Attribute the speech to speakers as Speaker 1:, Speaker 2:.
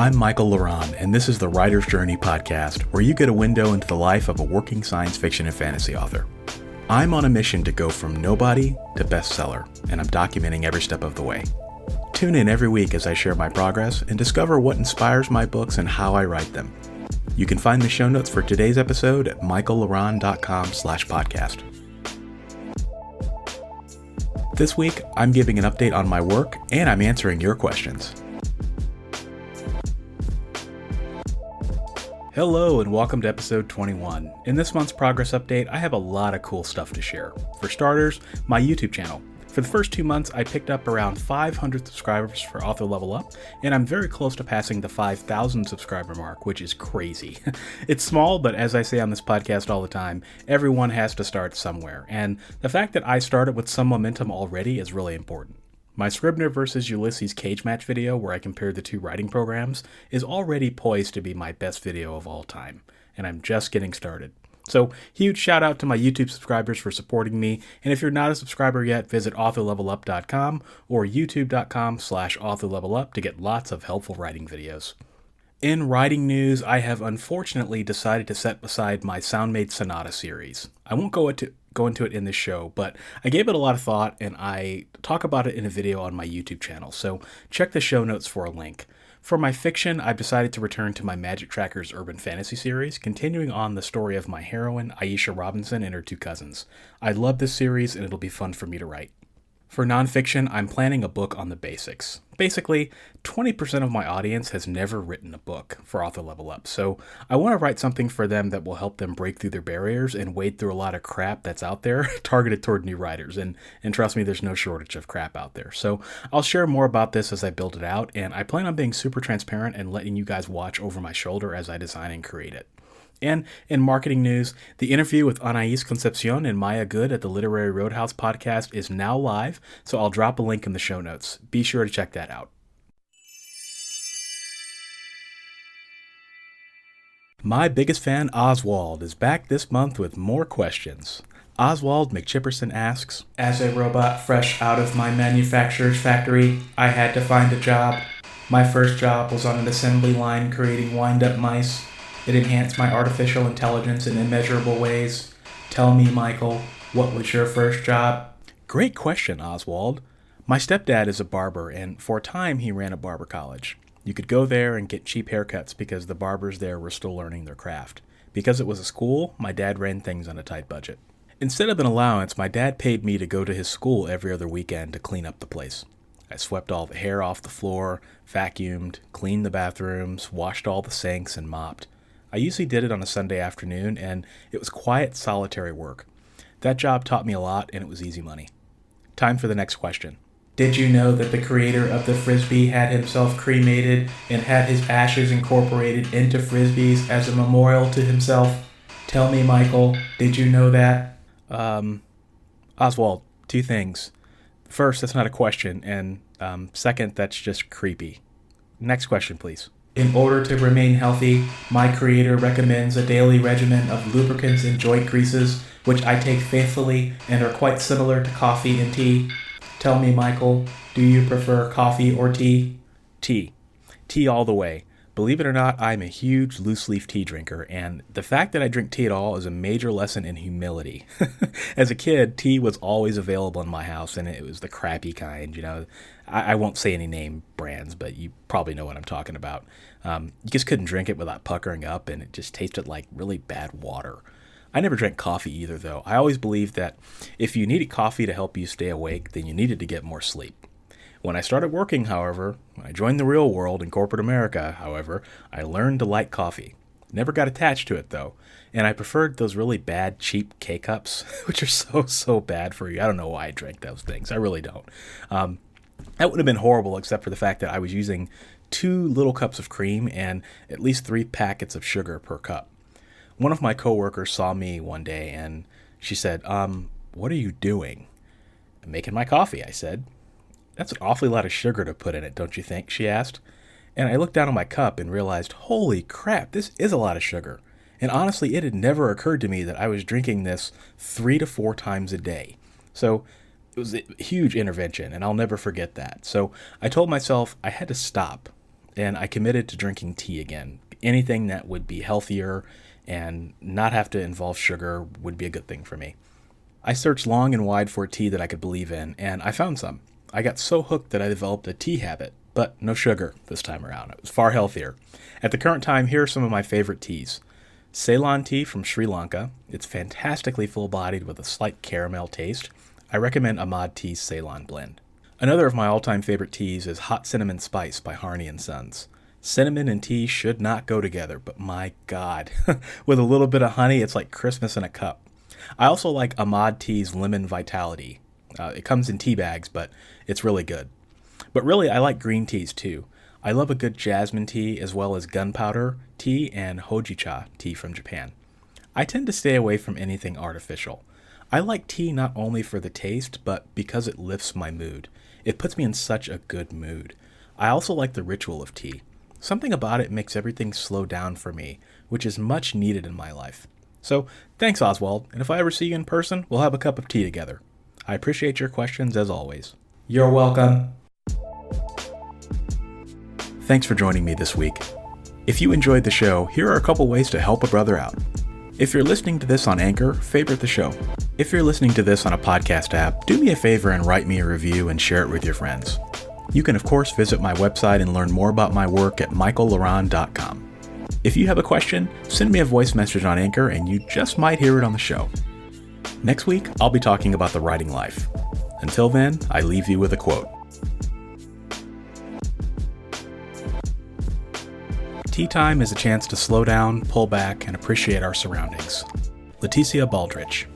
Speaker 1: I'm Michael Laron, and this is the Writer's Journey podcast, where you get a window into the life of a working science fiction and fantasy author. I'm on a mission to go from nobody to bestseller, and I'm documenting every step of the way. Tune in every week as I share my progress and discover what inspires my books and how I write them. You can find the show notes for today's episode at michaellaron.com/podcast. This week, I'm giving an update on my work, and I'm answering your questions. Hello and welcome to episode 21. In this month's progress update, I have a lot of cool stuff to share. For starters, my YouTube channel. For the first 2 months, I picked up around 500 subscribers for Author Level Up, and I'm very close to passing the 5,000 subscriber mark, which is crazy. It's small, but as I say on this podcast all the time, everyone has to start somewhere, and the fact that I started with some momentum already is really important. My Scribner versus Ulysses cage match video, where I compared the two writing programs, is already poised to be my best video of all time, and I'm just getting started. So, huge shout out to my YouTube subscribers for supporting me, and if you're not a subscriber yet, visit authorlevelup.com or youtube.com/authorlevelup to get lots of helpful writing videos. In writing news, I have unfortunately decided to set aside my Soundmade Sonata series. I won't go into it in this show, but I gave it a lot of thought and I talk about it in a video on my YouTube channel, so check the show notes for a link. For my fiction, I've decided to return to my Magic Trackers Urban Fantasy series, continuing on the story of my heroine, Aisha Robinson, and her two cousins. I love this series and it'll be fun for me to write. For nonfiction, I'm planning a book on the basics. Basically, 20% of my audience has never written a book for Author Level Up, so I want to write something for them that will help them break through their barriers and wade through a lot of crap that's out there targeted toward new writers, and trust me, there's no shortage of crap out there. So I'll share more about this as I build it out, and I plan on being super transparent and letting you guys watch over my shoulder as I design and create it. And in marketing news, the interview with Anais Concepcion and Maya Good at the Literary Roadhouse podcast is now live, so I'll drop a link in the show notes. Be sure to check that out. My biggest fan, Oswald, is back this month with more questions. Oswald McChipperson asks, "As a robot fresh out of my manufacturer's factory, I had to find a job. My first job was on an assembly line creating wind-up mice. It enhanced my artificial intelligence in immeasurable ways. Tell me, Michael, what was your first job?" Great question, Oswald. My stepdad is a barber, and for a time he ran a barber college. You could go there and get cheap haircuts because the barbers there were still learning their craft. Because it was a school, my dad ran things on a tight budget. Instead of an allowance, my dad paid me to go to his school every other weekend to clean up the place. I swept all the hair off the floor, vacuumed, cleaned the bathrooms, washed all the sinks, and mopped. I usually did it on a Sunday afternoon, and it was quiet, solitary work. That job taught me a lot, and it was easy money. Time for the next question. Did you know that the creator of the Frisbee had himself cremated and had his ashes incorporated into Frisbees as a memorial to himself? Tell me, Michael, did you know that? Oswald, two things. First, that's not a question, and second, that's just creepy. Next question, please. In order to remain healthy, my creator recommends a daily regimen of lubricants and joint greases, which I take faithfully and are quite similar to coffee and tea. Tell me, Michael, do you prefer coffee or tea? Tea. Tea all the way. Believe it or not, I'm a huge loose-leaf tea drinker, and the fact that I drink tea at all is a major lesson in humility. As a kid, tea was always available in my house, and it was the crappy kind, you know. I won't say any name brands, but you probably know what I'm talking about. You just couldn't drink it without puckering up, and it just tasted like really bad water. I never drank coffee either, though. I always believed that if you needed coffee to help you stay awake, then you needed to get more sleep. When I started working, however, when I joined the real world in corporate America, however, I learned to like coffee. Never got attached to it, though, and I preferred those really bad, cheap K-Cups, which are so bad for you. I don't know why I drank those things. I really don't. That would have been horrible except for the fact that I was using 2 little cups of cream and at least 3 packets of sugar per cup. One of my coworkers saw me one day and she said, "What are you doing?" "I'm making my coffee," I said. "That's an awfully lot of sugar to put in it, don't you think?" she asked. And I looked down at my cup and realized, holy crap, this is a lot of sugar. And honestly, it had never occurred to me that I was drinking this 3 to 4 times a day. So it was a huge intervention, and I'll never forget that. So I told myself I had to stop. and I committed to drinking tea again. Anything that would be healthier and not have to involve sugar would be a good thing for me. I searched long and wide for a tea that I could believe in, and I found some. I got so hooked that I developed a tea habit, but no sugar this time around. It was far healthier. At the current time, here are some of my favorite teas. Ceylon tea from Sri Lanka. It's fantastically full-bodied with a slight caramel taste. I recommend Ahmad Tea's Ceylon blend. Another of my all-time favorite teas is Hot Cinnamon Spice by Harney & Sons. Cinnamon and tea should not go together, but my God, with a little bit of honey, it's like Christmas in a cup. I also like Ahmad Tea's Lemon Vitality. It comes in tea bags, but it's really good. But really, I like green teas too. I love a good jasmine tea as well as gunpowder tea and hojicha tea from Japan. I tend to stay away from anything artificial. I like tea not only for the taste, but because it lifts my mood. It puts me in such a good mood. I also like the ritual of tea. Something about it makes everything slow down for me, which is much needed in my life. So, thanks Oswald, and if I ever see you in person, we'll have a cup of tea together. I appreciate your questions as always. You're welcome. Thanks for joining me this week. If you enjoyed the show, here are a couple ways to help a brother out. If you're listening to this on Anchor, favorite the show. If you're listening to this on a podcast app, do me a favor and write me a review and share it with your friends. You can of course visit my website and learn more about my work at michaellaron.com. If you have a question, send me a voice message on Anchor and you just might hear it on the show. Next week, I'll be talking about the writing life. Until then, I leave you with a quote. Tea time is a chance to slow down, pull back, and appreciate our surroundings. Leticia Baldrich.